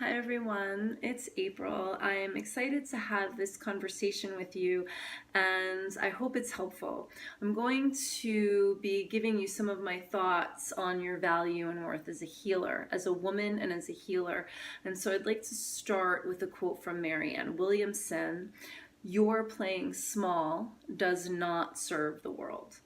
Hi everyone, it's April. I'm excited to have this conversation with you and I hope it's helpful. I'm going to be giving you some of my thoughts on your value and worth as a healer, as a woman and as a healer. And so I'd like to start with a quote from Marianne Williamson. Your playing small does not serve the world.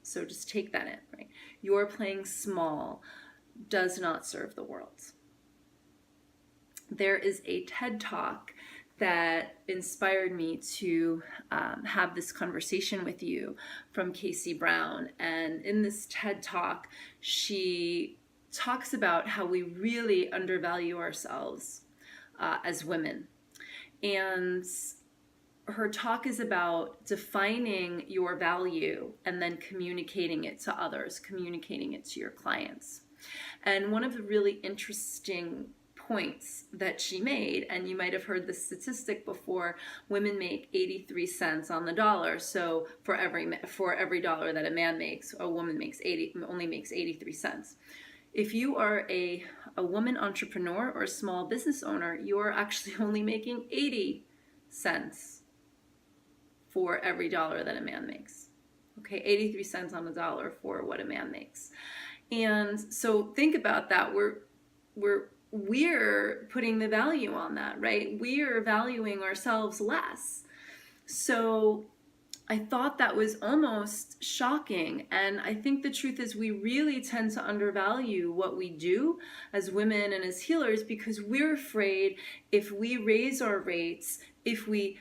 So just take that in, right? Your playing small does not serve the world. There is a TED Talk that inspired me to have this conversation with you from Casey Brown. And in this TED Talk, she talks about how we really undervalue ourselves as women. And her talk is about defining your value and then communicating it to others, communicating it to your clients. And one of the really interesting points that she made, and you might have heard the statistic before, women make 83 cents on the dollar. So for every dollar that a man makes, a woman only makes 83 cents. If you are a woman entrepreneur or a small business owner, you are actually only making 80 cents for every dollar that a man makes. Okay, 83 cents on the dollar for what a man makes. And so think about that. We're putting the value on that, right? We are valuing ourselves less. So I thought that was almost shocking. And I think the truth is we really tend to undervalue what we do as women and as healers because we're afraid if we raise our rates, if we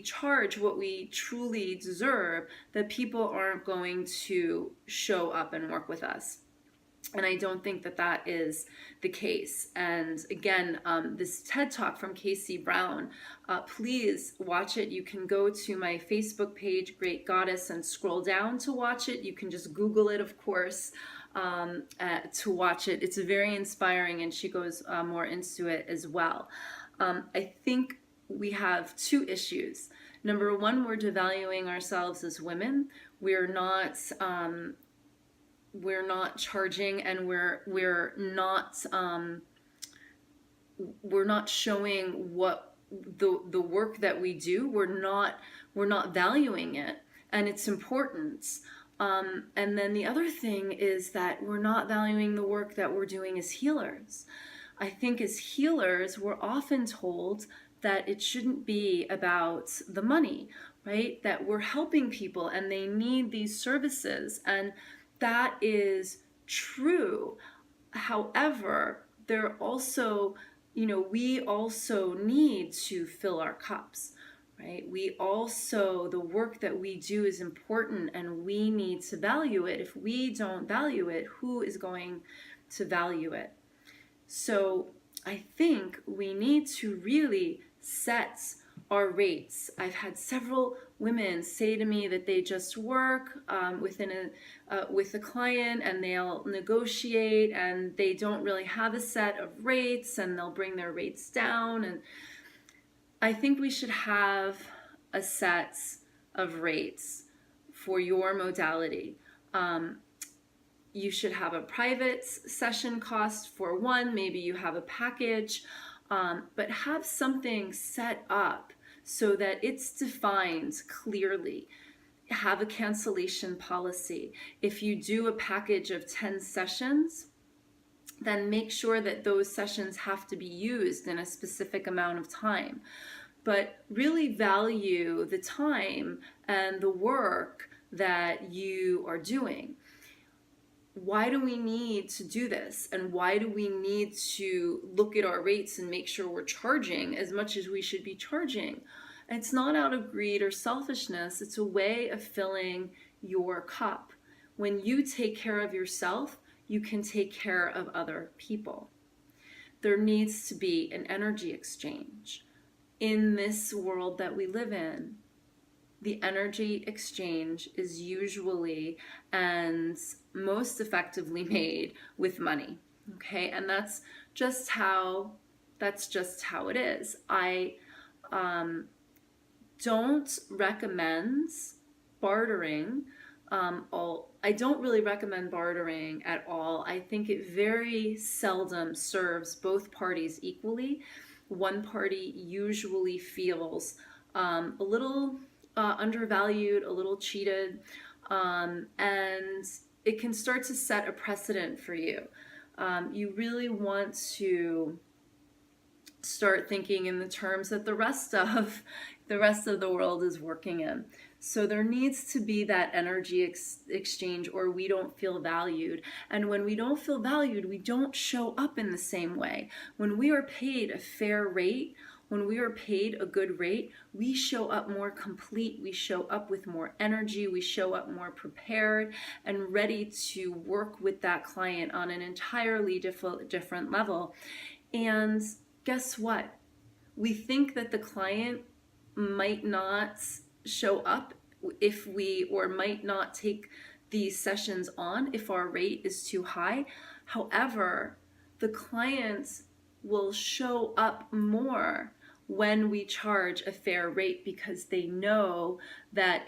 charge what we truly deserve, that people aren't going to show up and work with us. And I don't think that that is the case. And again, this TED Talk from Casey Brown, please watch it. You can go to my Facebook page, Great Goddess, and scroll down to watch it. You can just Google it, of course, to watch it. It's very inspiring, and she goes more into it as well. I think we have two issues. Number one, we're devaluing ourselves as women. We're not charging, and we're not showing what the work that we do. We're not valuing it, and it's important. And then the other thing is that we're not valuing the work that we're doing as healers. I think as healers, we're often told that it shouldn't be about the money, right? That we're helping people and they need these services, and that is true. However, there also, we also need to fill our cups, right? The work that we do is important and we need to value it. If we don't value it, who is going to value it? So I think we need to really set our rates. I've had several women say to me that they just work with a client and they'll negotiate and they don't really have a set of rates and they'll bring their rates down. And I think we should have a set of rates for your modality. You should have a private session cost for one, maybe you have a package, but have something set up so that it's defined clearly. Have a cancellation policy. If you do a package of 10 sessions, then make sure that those sessions have to be used in a specific amount of time. But really value the time and the work that you are doing. Why do we need to do this? And why do we need to look at our rates and make sure we're charging as much as we should be charging? It's not out of greed or selfishness. It's a way of filling your cup. When you take care of yourself, you can take care of other people. There needs to be an energy exchange. In this world that we live in, the energy exchange is usually and most effectively made with money. Okay, and that's just how it is. I don't recommend bartering I don't really recommend bartering at all. I think it very seldom serves both parties equally. One party usually feels a little undervalued, a little cheated, and it can start to set a precedent for you. You really want to start thinking in the terms that the rest of the world is working in. So there needs to be that energy exchange, or we don't feel valued. And when we don't feel valued, we don't show up in the same way. When we are paid a fair rate, when we are paid a good rate, we show up more complete, we show up with more energy, we show up more prepared and ready to work with that client on an entirely different level. And guess what? We think that the client might not show up if we, or might not take these sessions on if our rate is too high. However, the clients will show up more when we charge a fair rate, because they know that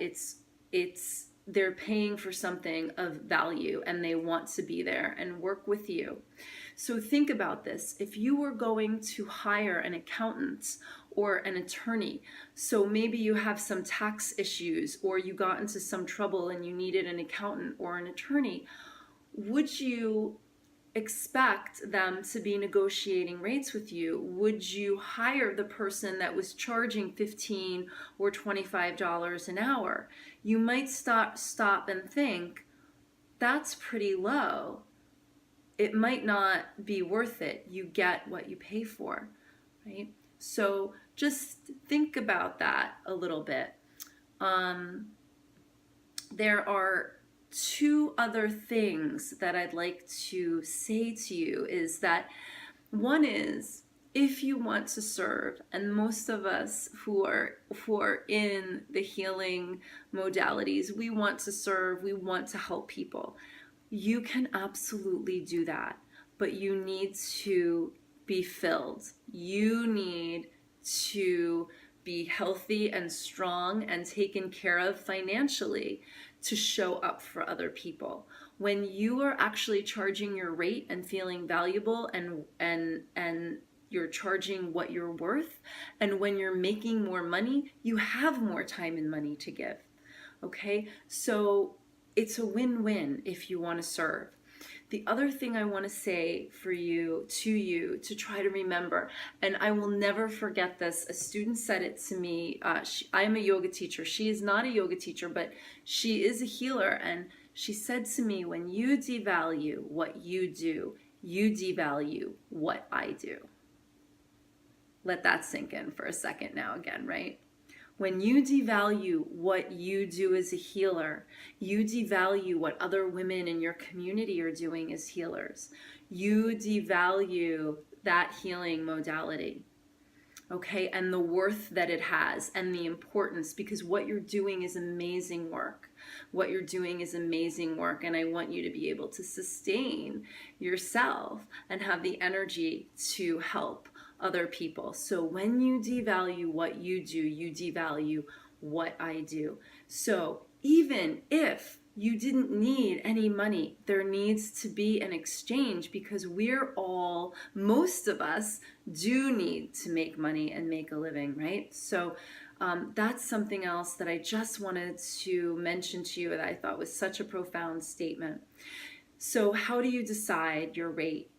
they're paying for something of value and they want to be there and work with you. So think about this. If you were going to hire an accountant or an attorney, so maybe you have some tax issues or you got into some trouble and you needed an accountant or an attorney, would you expect them to be negotiating rates with you? Would you hire the person that was charging $15 or $25 an hour? You might stop and think, that's pretty low. It might not be worth it. You get what you pay for, right? So just think about that a little bit. There are two other things that I'd like to say to you, is that one is, if you want to serve, and most of us who are in the healing modalities, we want to serve, we want to help people. You can absolutely do that, but you need to be filled. You need to be healthy and strong and taken care of financially to show up for other people. When you are actually charging your rate and feeling valuable, and you're charging what you're worth, and when you're making more money, you have more time and money to give. Okay? So it's a win-win if you want to serve. The other thing I want to say for you, to try to remember, and I will never forget this. A student said it to me. I'm a yoga teacher. She is not a yoga teacher, but she is a healer. And she said to me, when you devalue what you do, you devalue what I do. Let that sink in for a second now again, right? When you devalue what you do as a healer, you devalue what other women in your community are doing as healers. You devalue that healing modality, okay, and the worth that it has and the importance, because what you're doing is amazing work. What you're doing is amazing work, and I want you to be able to sustain yourself and have the energy to help other people. So when you devalue what you do, you devalue what I do. So even if you didn't need any money, there needs to be an exchange, because most of us do need to make money and make a living, right? So that's something else that I just wanted to mention to you that I thought was such a profound statement. So how do you decide your rate?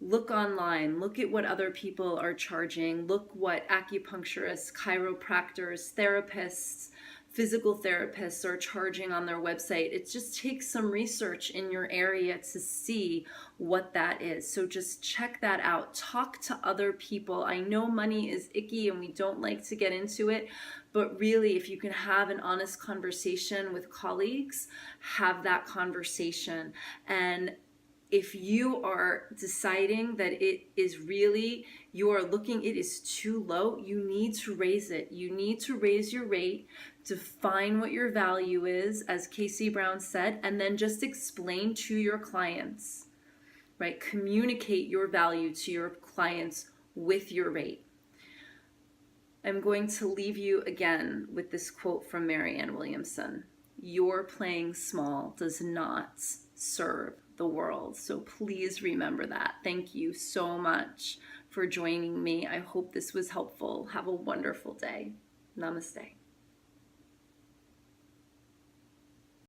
Look online, look at what other people are charging, look what acupuncturists, chiropractors, therapists, physical therapists are charging on their website. It just takes some research in your area to see what that is. So just check that out. Talk to other people. I know money is icky and we don't like to get into it, but really, if you can have an honest conversation with colleagues, have that conversation. And if you are deciding that it is really, it is too low, you need to raise it. You need to raise your rate, define what your value is, as Casey Brown said, and then just explain to your clients, right? Communicate your value to your clients with your rate. I'm going to leave you again with this quote from Marianne Williamson. your playing small does not serve the world. So please remember that. Thank you so much for joining me. I hope this was helpful. Have a wonderful day. Namaste.